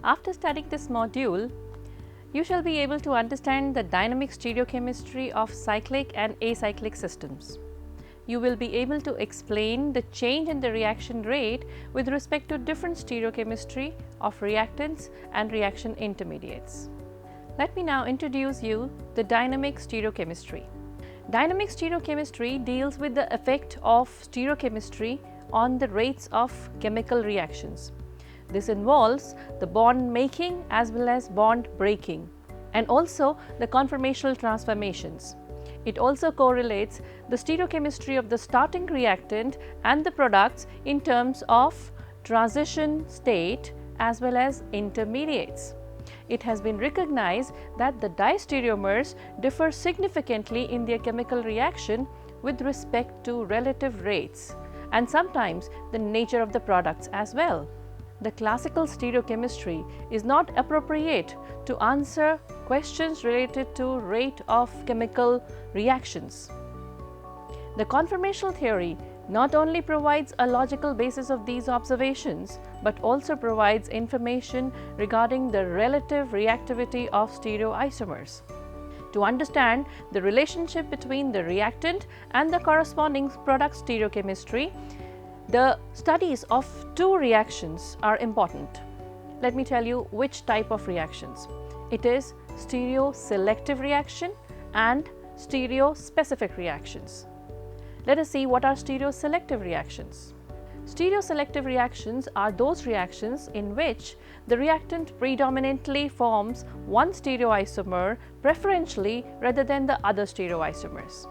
After studying this module, you shall be able to understand the dynamic stereochemistry of cyclic and acyclic systems. You will be able to explain the change in the reaction rate with respect to different stereochemistry of reactants and reaction intermediates. Let me now introduce you the dynamic stereochemistry. Dynamic stereochemistry deals with the effect of stereochemistry on the rates of chemical reactions. This involves the bond making as well as bond breaking and also the conformational transformations. It also correlates the stereochemistry of the starting reactant and the products in terms of transition state as well as intermediates. It has been recognized that the diastereomers differ significantly in their chemical reaction with respect to relative rates and sometimes the nature of the products as well. The classical stereochemistry is not appropriate to answer questions related to rate of chemical reactions. The conformational theory not only provides a logical basis of these observations, but also provides information regarding the relative reactivity of stereoisomers. To understand the relationship between the reactant and the corresponding product stereochemistry, the studies of two reactions are important. Let me tell you which type of reactions. It is stereoselective reaction and stereospecific reactions. Let us see what are stereoselective reactions. Stereoselective reactions are those reactions in which the reactant predominantly forms one stereoisomer preferentially rather than the other stereoisomers.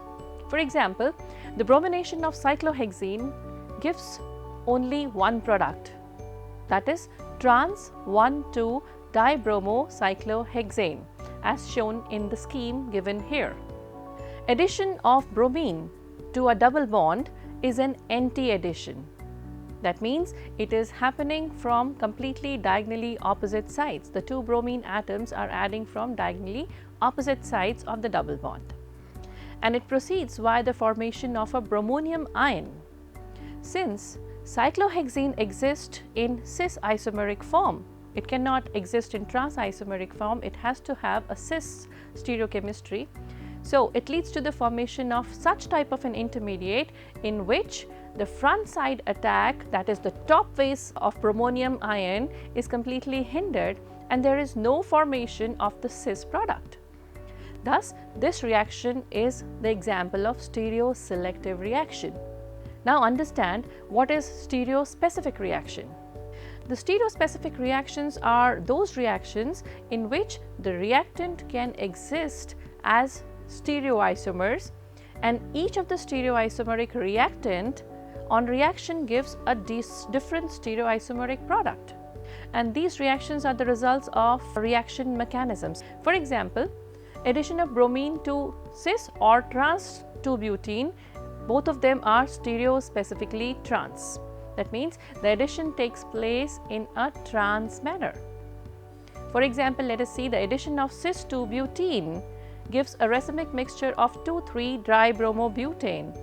For example, the bromination of cyclohexene gives only one product, that is trans 1,2-dibromocyclohexane as shown in the scheme given here. Addition of bromine to a double bond is an anti-addition. That means it is happening from completely diagonally opposite sides. The two bromine atoms are adding from diagonally opposite sides of the double bond. And it proceeds via the formation of a bromonium ion. Since cyclohexene exists in cis isomeric form, it cannot exist in trans isomeric form, it has to have a cis stereochemistry. So it leads to the formation of such type of an intermediate in which the front side attack, that is the top face of bromonium ion, is completely hindered and there is no formation of the cis product. Thus, this reaction is the example of stereoselective reaction. Now understand what is stereospecific reaction. The stereospecific reactions are those reactions in which the reactant can exist as stereoisomers and each of the stereoisomeric reactant on reaction gives a different stereoisomeric product. And these reactions are the results of reaction mechanisms. For example, addition of bromine to cis or trans 2-butene, both of them are stereospecifically trans. That means the addition takes place in a trans manner. For example, let us see the addition of cis 2-butene gives a racemic mixture of 2,3-dibromobutane,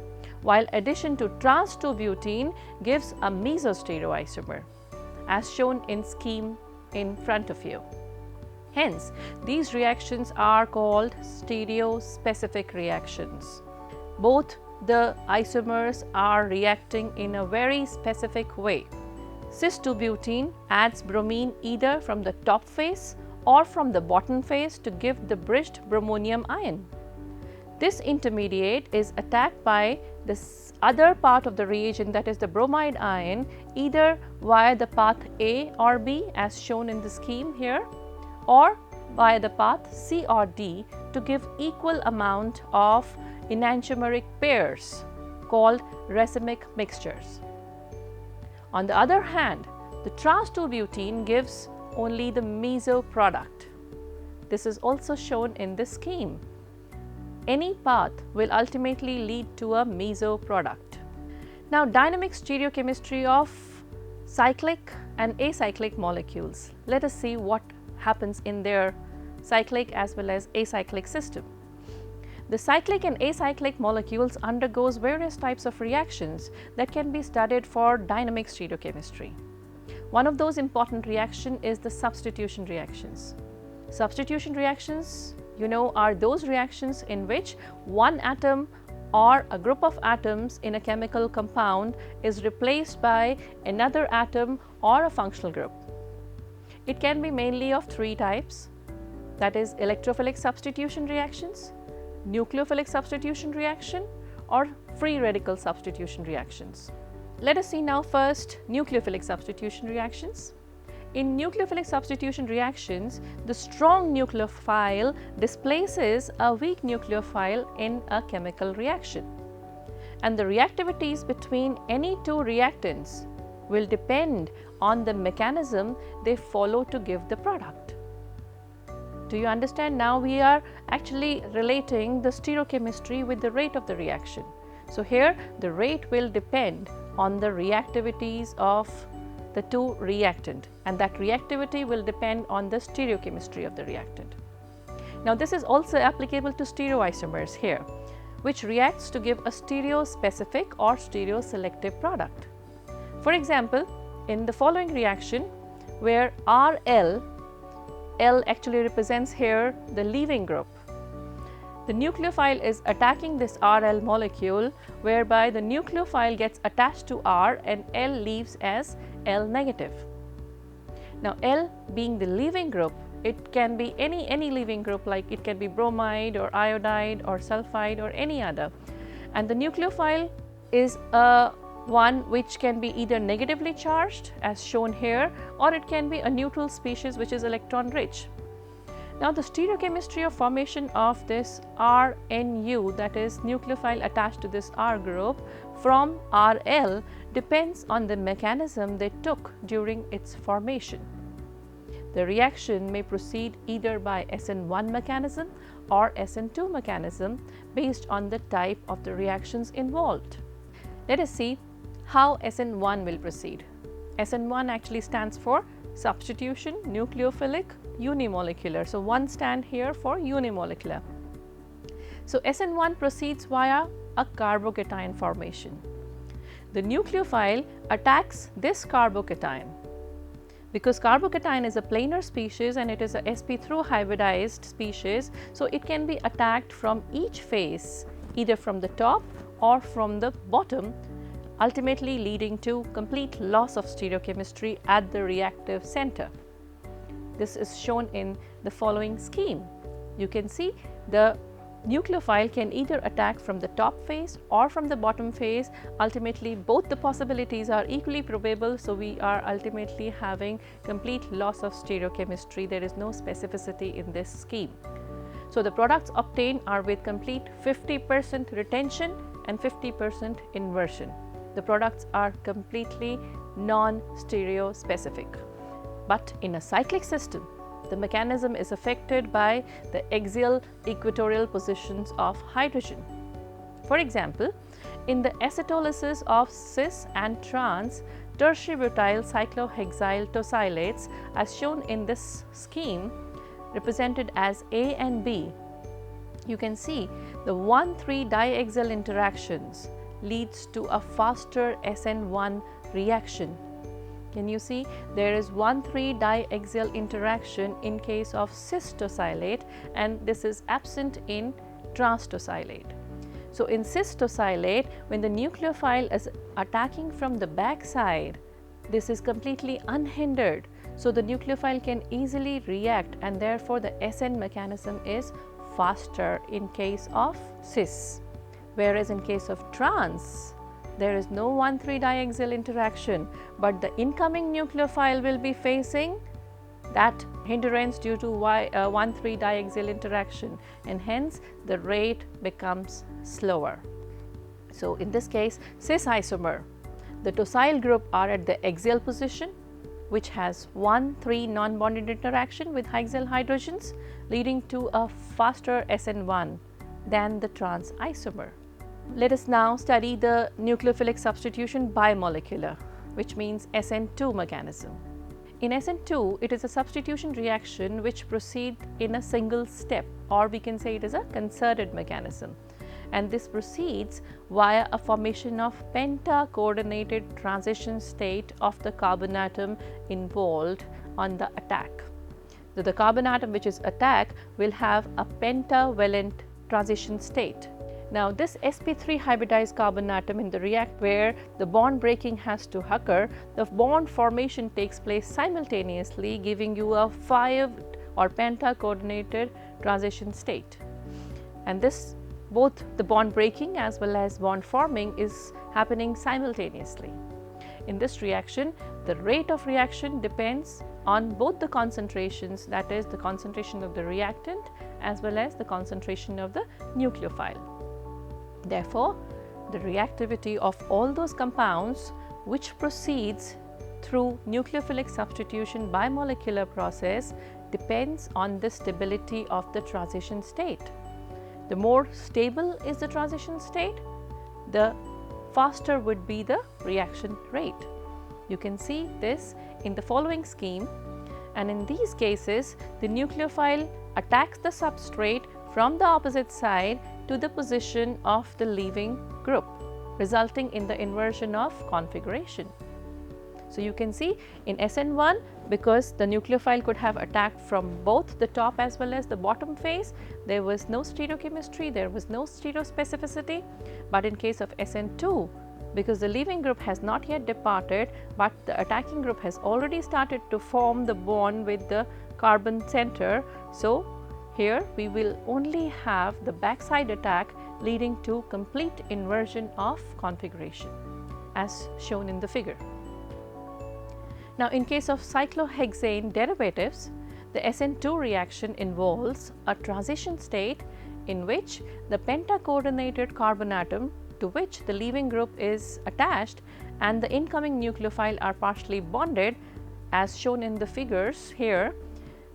while addition to trans 2-butene gives a mesostereoisomer, as shown in scheme in front of you. Hence, these reactions are called stereospecific reactions. Both the isomers are reacting in a very specific way. Cis 2-butene adds bromine either from the top face or from the bottom face to give the bridged bromonium ion. This intermediate is attacked by the other part of the reagent, that is the bromide ion, either via the path A or B as shown in the scheme here, or via the path C or D to give equal amount of enantiomeric pairs called racemic mixtures. On the other hand, the trans 2-butene gives only the meso product. This is also shown in this scheme. Any path will ultimately lead to a meso product. Now, dynamic stereochemistry of cyclic and acyclic molecules. Let us see what happens in their cyclic as well as acyclic system. The cyclic and acyclic molecules undergoes various types of reactions that can be studied for dynamic stereochemistry. One of those important reactions is the substitution reactions. Substitution reactions, you know, are those reactions in which one atom or a group of atoms in a chemical compound is replaced by another atom or a functional group. It can be mainly of three types, that is electrophilic substitution reactions, nucleophilic substitution reaction, or free radical substitution reactions. Let us see now first nucleophilic substitution reactions. In nucleophilic substitution reactions, the strong nucleophile displaces a weak nucleophile in a chemical reaction, and the reactivities between any two reactants will depend on the mechanism they follow to give the product. Do you understand? Now we are actually relating the stereochemistry with the rate of the reaction. So here the rate will depend on the reactivities of the two reactant, and that reactivity will depend on the stereochemistry of the reactant. Now this is also applicable to stereoisomers here, which reacts to give a stereospecific or stereoselective product. For example, in the following reaction where RL, L actually represents here the leaving group, the nucleophile is attacking this RL molecule, whereby the nucleophile gets attached to R and L leaves as L negative. Now L being the leaving group, it can be any leaving group, like it can be bromide or iodide or sulfide or any other, and the nucleophile is one which can be either negatively charged as shown here, or it can be a neutral species which is electron rich. Now the stereochemistry of formation of this RNU, that is nucleophile attached to this R group from RL, depends on the mechanism they took during its formation. The reaction may proceed either by SN1 mechanism or SN2 mechanism based on the type of the reactions involved. Let us see how SN1 will proceed. SN1 actually stands for substitution, nucleophilic, unimolecular. So one stand here for unimolecular. So SN1 proceeds via a carbocation formation. The nucleophile attacks this carbocation. Because carbocation is a planar species and it is a sp through hybridized species, so it can be attacked from each face, either from the top or from the bottom, ultimately leading to complete loss of stereochemistry at the reactive center. This is shown in the following scheme. You can see the nucleophile can either attack from the top face or from the bottom face. Ultimately, both the possibilities are equally probable, so we are ultimately having complete loss of stereochemistry. There is no specificity in this scheme. So the products obtained are with complete 50% retention and 50% inversion. The products are completely non-stereospecific. But in a cyclic system, the mechanism is affected by the axial equatorial positions of hydrogen. For example, in the acetolysis of cis and trans tertiary-butyl cyclohexyl tosylates, as shown in this scheme represented as A and B, you can see the 1,3 diaxial interactions leads to a faster SN1 reaction. Can you see there is 1,3 diaxial interaction in case of cis tosylate, and this is absent in trans tosylate. So in cis tosylate, when the nucleophile is attacking from the back side, this is completely unhindered. So the nucleophile can easily react, and therefore the SN mechanism is faster in case of cis. Whereas in case of trans, there is no 1,3 diaxial interaction, but the incoming nucleophile will be facing that hindrance due to 1,3 diaxial interaction, and hence the rate becomes slower. So in this case, cis isomer, the tosyl group are at the axial position, which has 1,3 non-bonded interaction with axial hydrogens, leading to a faster SN1 than the trans isomer. Let us now study the nucleophilic substitution bimolecular, which means SN2 mechanism. In SN2, it is a substitution reaction which proceeds in a single step, or we can say it is a concerted mechanism. and this proceeds via a formation of penta-coordinated transition state of the carbon atom involved on the attack. So, the carbon atom which is attacked will have a pentavalent transition state. Now, this sp3 hybridized carbon atom in the react where the bond breaking has to occur, the bond formation takes place simultaneously, giving you a 5 or penta-coordinated transition state. And this, both the bond breaking as well as bond forming is happening simultaneously. In this reaction, the rate of reaction depends on both the concentrations, that is the concentration of the reactant as well as the concentration of the nucleophile. Therefore, the reactivity of all those compounds which proceeds through nucleophilic substitution by molecular process depends on the stability of the transition state. The more stable is the transition state, the faster would be the reaction rate. You can see this in the following scheme, and in these cases the nucleophile attacks the substrate from the opposite side to the position of the leaving group, resulting in the inversion of configuration. So, you can see in SN1, because the nucleophile could have attacked from both the top as well as the bottom face, there was no stereochemistry, there was no stereospecificity. But in case of SN2, because the leaving group has not yet departed, but the attacking group has already started to form the bond with the carbon center. So, here we will only have the backside attack leading to complete inversion of configuration as shown in the figure. Now, in case of cyclohexane derivatives, the SN2 reaction involves a transition state in which the penta-coordinated carbon atom to which the leaving group is attached and the incoming nucleophile are partially bonded as shown in the figures here.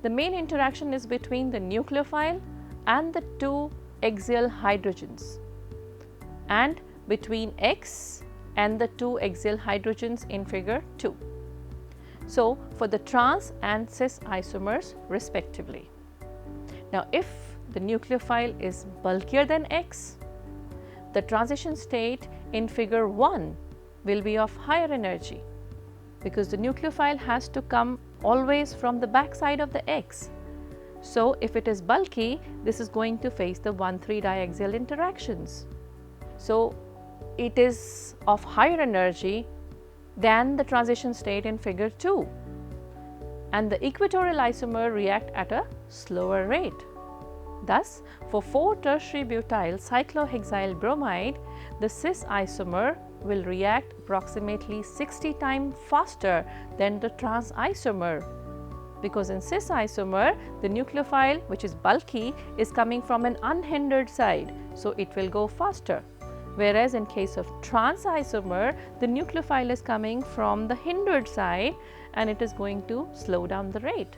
The main interaction is between the nucleophile and the two axial hydrogens and between X and the two axial hydrogens in figure 2. So, for the trans and cis isomers respectively. Now, if the nucleophile is bulkier than X, the transition state in figure 1 will be of higher energy, because the nucleophile has to come always from the back side of the X. So, if it is bulky, this is going to face the 1,3 diaxial interactions. So, it is of higher energy than the transition state in figure 2, and the equatorial isomer react at a slower rate. Thus, for 4-tertiary butyl cyclohexyl bromide, the cis isomer will react approximately 60 times faster than the trans isomer, because in cis isomer the nucleophile, which is bulky, is coming from an unhindered side, so it will go faster. Whereas in case of trans isomer, the nucleophile is coming from the hindered side and it is going to slow down the rate.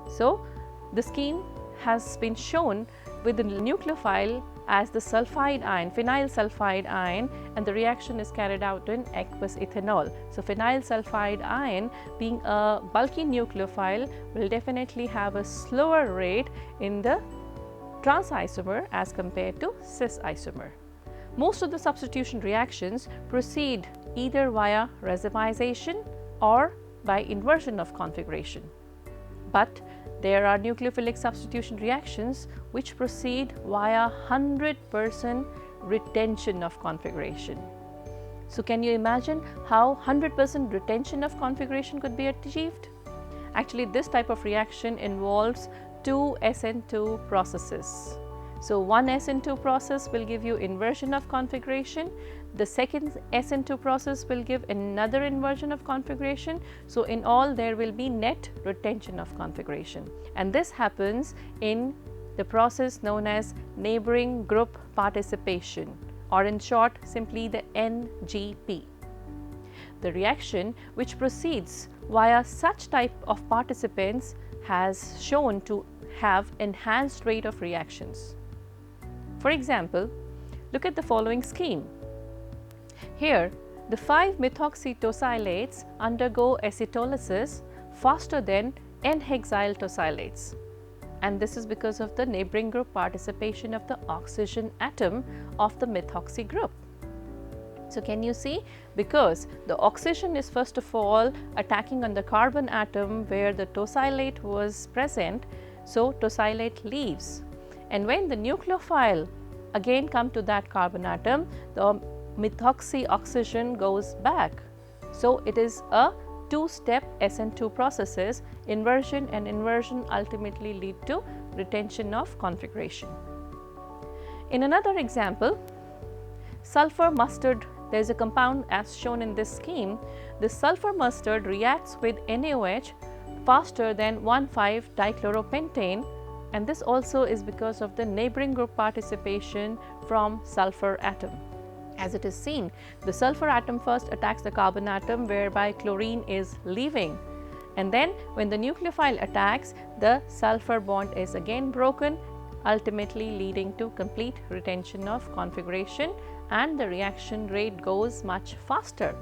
So, the scheme has been shown with the nucleophile as the sulfide ion, phenyl sulfide ion, and the reaction is carried out in aqueous ethanol. So, phenyl sulfide ion being a bulky nucleophile will definitely have a slower rate in the trans isomer as compared to cis isomer. Most of the substitution reactions proceed either via racemization or by inversion of configuration. But there are nucleophilic substitution reactions which proceed via 100% retention of configuration. So, can you imagine how 100% retention of configuration could be achieved? Actually, this type of reaction involves 2 SN2 processes. So, one SN2 process will give you inversion of configuration, the second SN2 process will give another inversion of configuration. So, in all there will be net retention of configuration, and this happens in the process known as neighboring group participation, or in short simply the NGP. The reaction which proceeds via such type of participants has shown to have enhanced rate of reactions. For example, look at the following scheme. Here, the 5-methoxytosylates undergo acetylolysis faster than N-hexyl tosylates. and this is because of the neighboring group participation of the oxygen atom of the methoxy group. So, can you see, because the oxygen is first of all attacking on the carbon atom where the tosylate was present, so tosylate leaves, and when the nucleophile again come to that carbon atom, the methoxy oxygen goes back. So, it is a two-step SN2 processes. Inversion and inversion ultimately lead to retention of configuration. In another example, sulfur mustard, there is a compound as shown in this scheme. The sulfur mustard reacts with NaOH faster than 1,5-dichloropentane, and this also is because of the neighboring group participation from sulfur atom. As it is seen, the sulfur atom first attacks the carbon atom whereby chlorine is leaving, and then when the nucleophile attacks, the sulfur bond is again broken, ultimately leading to complete retention of configuration, and the reaction rate goes much faster.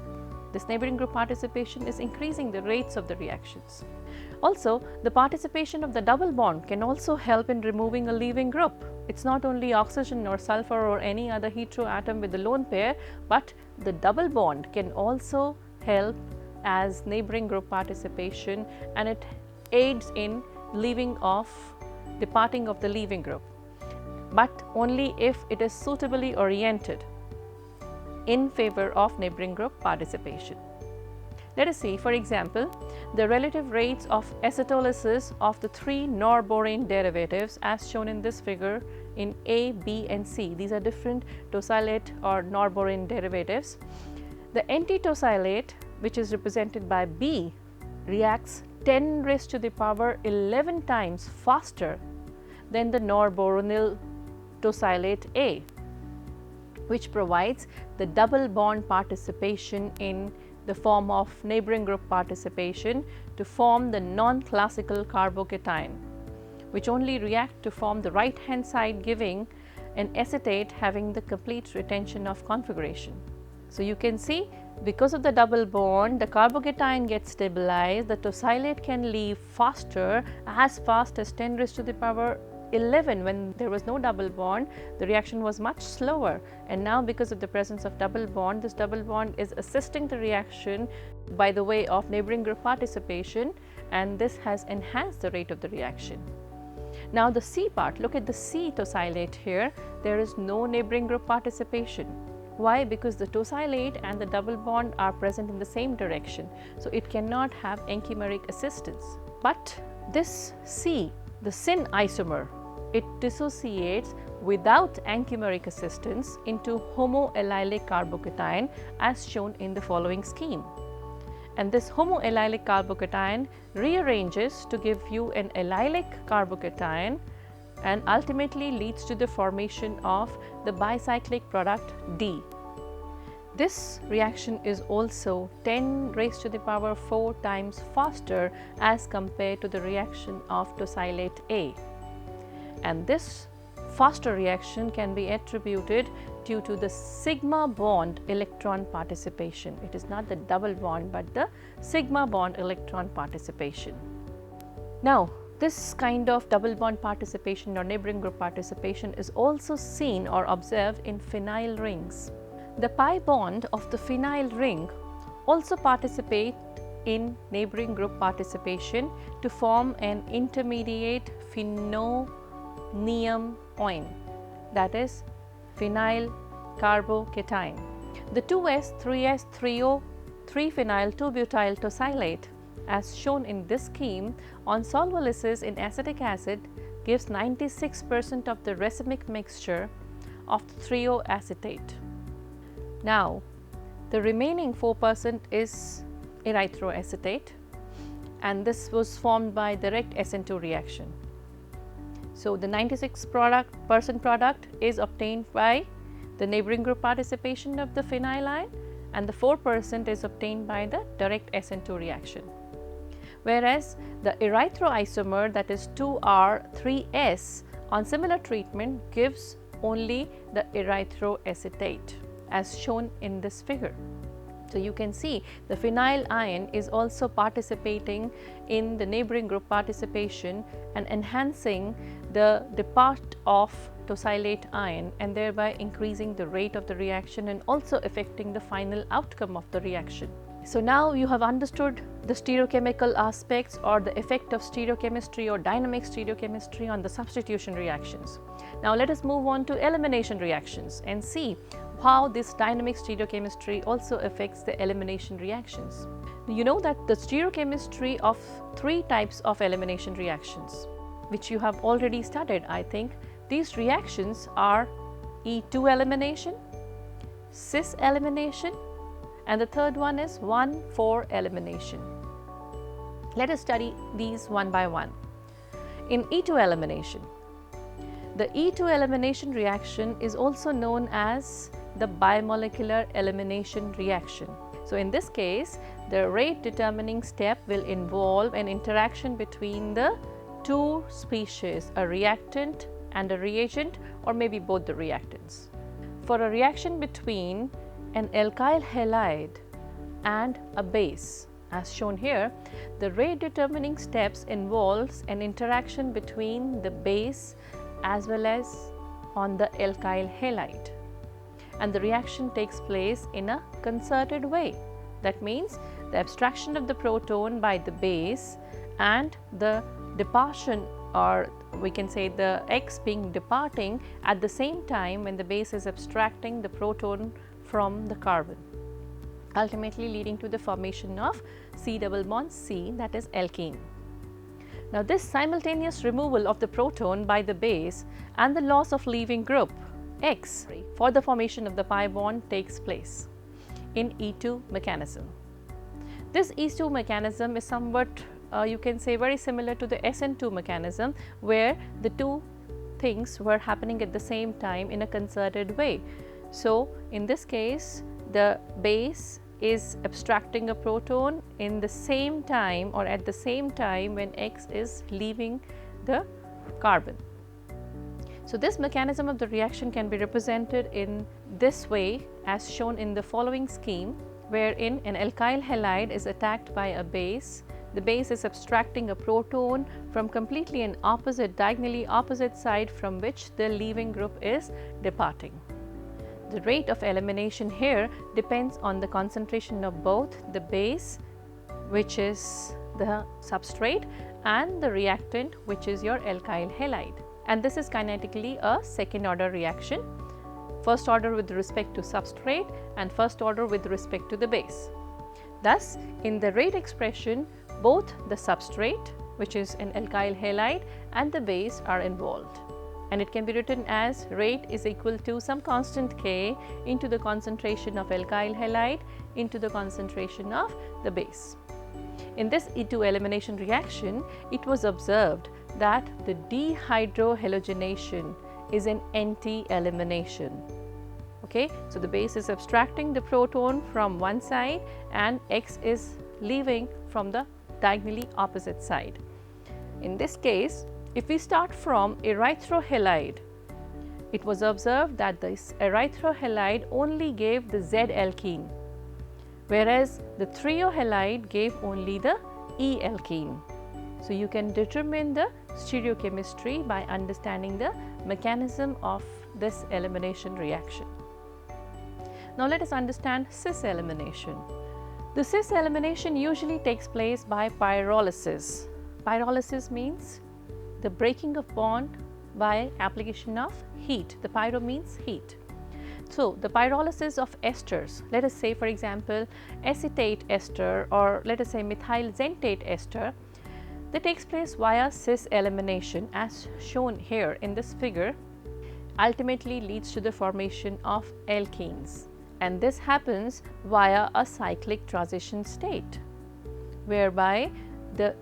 This neighboring group participation is increasing the rates of the reactions. Also, the participation of the double bond can also help in removing a leaving group. It's not only oxygen or sulfur or any other heteroatom with the lone pair, but the double bond can also help as neighboring group participation, and it aids in departing of the leaving group, but only if it is suitably oriented in favor of neighboring group participation. Let us see, for example, the relative rates of acetylysis of the three norborane derivatives as shown in this figure in A, B and C. These are different tosylate or norborane derivatives. The N-T-tosylate, which is represented by B, reacts 10 raised to the power 11 times faster than the norboronyl tosylate A, which provides the double bond participation in the form of neighboring group participation to form the non-classical carbocation, which only react to form the right hand side, giving an acetate having the complete retention of configuration. So, you can see, because of the double bond, the carbocation gets stabilized, the tosylate can leave faster, as fast as 10 raised to the power 11. When there was no double bond, the reaction was much slower, and now because of the presence of double bond, this double bond is assisting the reaction by the way of neighboring group participation, and this has enhanced the rate of the reaction. Now the C part, look at the C tosylate here, there is no neighboring group participation. Why? Because the tosylate and the double bond are present in the same direction, so it cannot have enchimeric assistance. But this C, the syn isomer, it dissociates without enchimeric assistance into homoallylic carbocation as shown in the following scheme. And this homoallylic carbocation rearranges to give you an allylic carbocation and ultimately leads to the formation of the bicyclic product D. This reaction is also 10 raised to the power 4 times faster as compared to the reaction of tosylate A. And this faster reaction can be attributed due to the sigma bond electron participation. It is not the double bond, but the sigma bond electron participation. Now, this kind of double bond participation or neighboring group participation is also seen or observed in phenyl rings. The pi bond of the phenyl ring also participate in neighboring group participation to form an intermediate phenonium ion, that is phenyl carbocation. The 2s, 3s, 3o, 3-phenyl 2-butyl tosylate as shown in this scheme on solvolysis in acetic acid gives 96% of the racemic mixture of the 3O acetate. Now, the remaining 4% is erythroacetate, and this was formed by direct SN2 reaction. So, the 96% product is obtained by the neighboring group participation of the phenyl ion, and the 4% is obtained by the direct SN2 reaction. Whereas the erythroisomer, that is 2R3S, on similar treatment gives only the erythroacetate as shown in this figure. So you can see the phenyl ion is also participating in the neighboring group participation and enhancing the depart of tosylate ion, and thereby increasing the rate of the reaction and also affecting the final outcome of the reaction. So now you have understood the stereochemical aspects or the effect of stereochemistry or dynamic stereochemistry on the substitution reactions. Now let us move on to elimination reactions and see how this dynamic stereochemistry also affects the elimination reactions. You know that the stereochemistry of three types of elimination reactions, which you have already studied, I think. These reactions are E2 elimination, cis elimination, and the third one is 1,4 elimination. Let us study these one by one. In E2 elimination, the E2 elimination reaction is also known as the bimolecular elimination reaction. So in this case, the rate determining step will involve an interaction between the two species, a reactant and a reagent, or maybe both the reactants. For a reaction between an alkyl halide and a base, as shown here, the rate determining steps involves an interaction between the base as well as on the alkyl halide, and the reaction takes place in a concerted way. That means the abstraction of the proton by the base and the departure, or we can say the X being departing at the same time when the base is abstracting the proton from the carbon, ultimately leading to the formation of C double bond C, that is alkene. Now this simultaneous removal of the proton by the base and the loss of leaving group X for the formation of the pi bond takes place in E2 mechanism. This E2 mechanism is somewhat you can say very similar to the SN2 mechanism, where the two things were happening at the same time in a concerted way. So in this case, the base is abstracting a proton in the same time or at the same time when X is leaving the carbon. So this mechanism of the reaction can be represented in this way as shown in the following scheme, wherein an alkyl halide is attacked by a base. The base is abstracting a proton from completely an opposite, diagonally opposite side from which the leaving group is departing. The rate of elimination here depends on the concentration of both the base, which is the substrate, and the reactant, which is your alkyl halide. And this is kinetically a second order reaction, first order with respect to substrate and first order with respect to the base. Thus, in the rate expression, both the substrate, which is an alkyl halide, and the base are involved, and it can be written as rate is equal to some constant K into the concentration of alkyl halide into the concentration of the base. In this E2 elimination reaction, it was observed that the dehydrohalogenation is an anti-elimination. Okay, so the base is abstracting the proton from one side and X is leaving from the diagonally opposite side. In this case, if we start from erythrohalide, it was observed that this erythrohalide only gave the Z alkene, whereas the triohalide gave only the E alkene. So you can determine the stereochemistry by understanding the mechanism of this elimination reaction. Now let us understand cis elimination. The cis elimination usually takes place by pyrolysis. Pyrolysis means the breaking of bond by application of heat. The pyro means heat. So the pyrolysis of esters, let us say for example acetate ester, or let us say methyl xanthate ester, that takes place via cis elimination as shown here in this figure, ultimately leads to the formation of alkenes. And this happens via a cyclic transition state, whereby the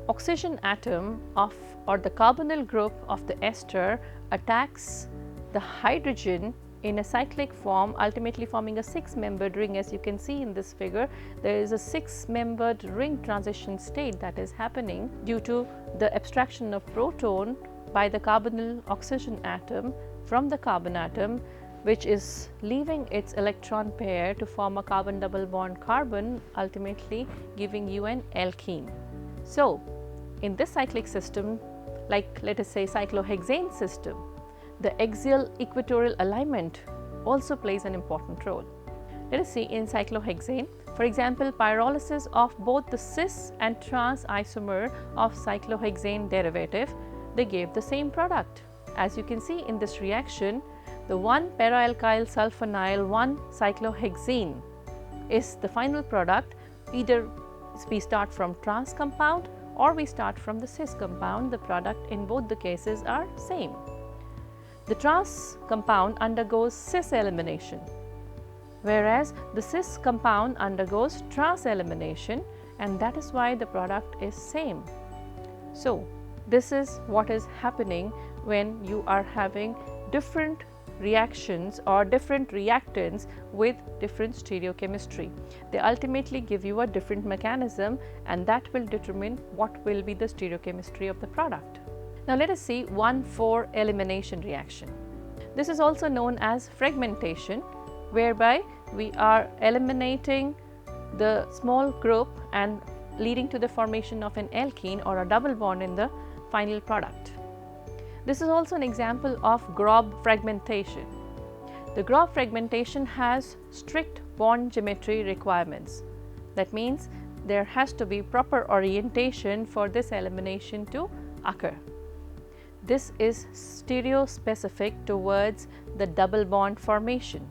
oxygen atom of or the carbonyl group of the ester attacks the hydrogen in a cyclic form, ultimately forming a 6-membered ring. As you can see in this figure, there is a 6-membered ring transition state that is happening due to the abstraction of proton by the carbonyl oxygen atom from the carbon atom which is leaving its electron pair to form a carbon double bond carbon, ultimately giving you an alkene. So, in this cyclic system, like let us say cyclohexane system, the axial equatorial alignment also plays an important role. Let us see in cyclohexane, for example, pyrolysis of both the cis and trans isomer of cyclohexane derivative, they gave the same product. As you can see in this reaction, the 1-para-alkyl sulfonyl 1-cyclohexene is the final product. Either we start from trans compound or we start from the cis compound, the product in both the cases are same. The trans compound undergoes cis elimination, whereas the cis compound undergoes trans elimination, and that is why the product is same. So, this is what is happening when you are having different reactions or different reactants with different stereochemistry. They ultimately give you a different mechanism, and that will determine what will be the stereochemistry of the product. Now let us see 1,4 elimination reaction. This is also known as fragmentation, whereby we are eliminating the small group and leading to the formation of an alkene or a double bond in the final product. This is also an example of Grob fragmentation. The Grob fragmentation has strict bond geometry requirements. That means there has to be proper orientation for this elimination to occur. This is stereospecific towards the double bond formation,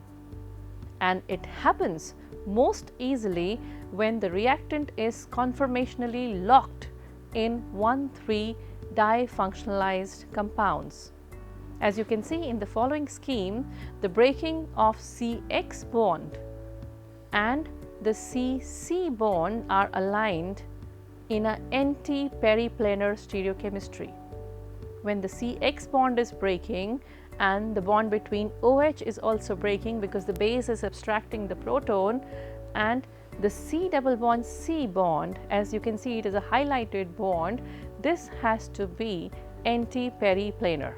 and it happens most easily when the reactant is conformationally locked in 1,3 difunctionalized compounds. As you can see in the following scheme, the breaking of CX bond and the CC bond are aligned in an anti-periplanar stereochemistry. When the CX bond is breaking and the bond between OH is also breaking because the base is abstracting the proton, and the C double bond C bond, as you can see it is a highlighted bond, this has to be anti-periplanar,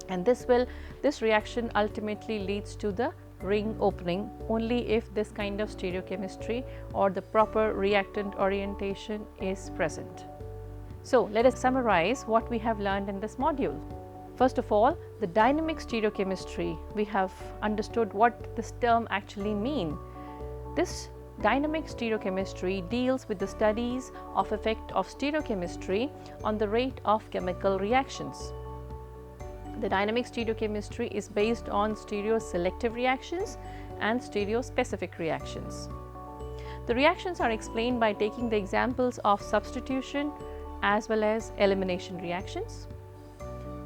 and this reaction ultimately leads to the ring opening only if this kind of stereochemistry or the proper reactant orientation is present. So, let us summarize what we have learned in this module. First of all, the dynamic stereochemistry, we have understood what this term actually means. This dynamic stereochemistry deals with the studies of effect of stereochemistry on the rate of chemical reactions. The dynamic stereochemistry is based on stereoselective reactions and stereospecific reactions. The reactions are explained by taking the examples of substitution as well as elimination reactions.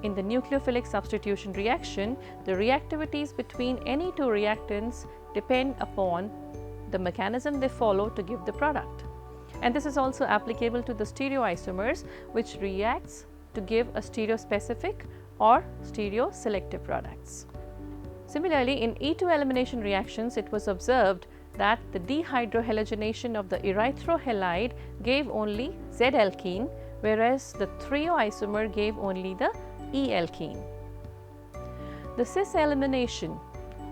In the nucleophilic substitution reaction, the reactivities between any two reactants depend upon the mechanism they follow to give the product. And this is also applicable to the stereoisomers, which reacts to give a stereospecific or stereoselective products. Similarly, in E2 elimination reactions, it was observed that the dehydrohalogenation of the erythrohalide gave only Z-alkene, whereas the threoisomer gave only the E-alkene. The cis elimination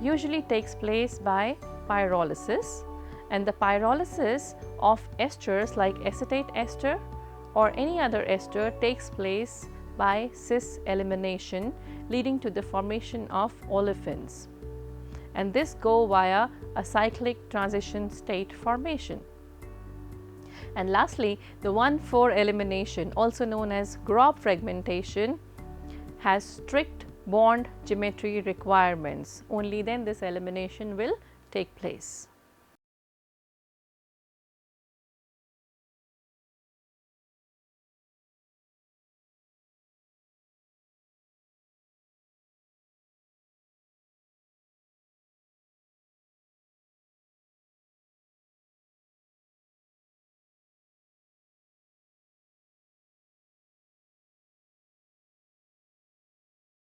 usually takes place by pyrolysis, and the pyrolysis of esters like acetate ester or any other ester takes place by cis elimination, leading to the formation of olefins, and this go via a cyclic transition state formation. And lastly, the 1,4 elimination, also known as Grob fragmentation, has strict bond geometry requirements. Only then this elimination will take place.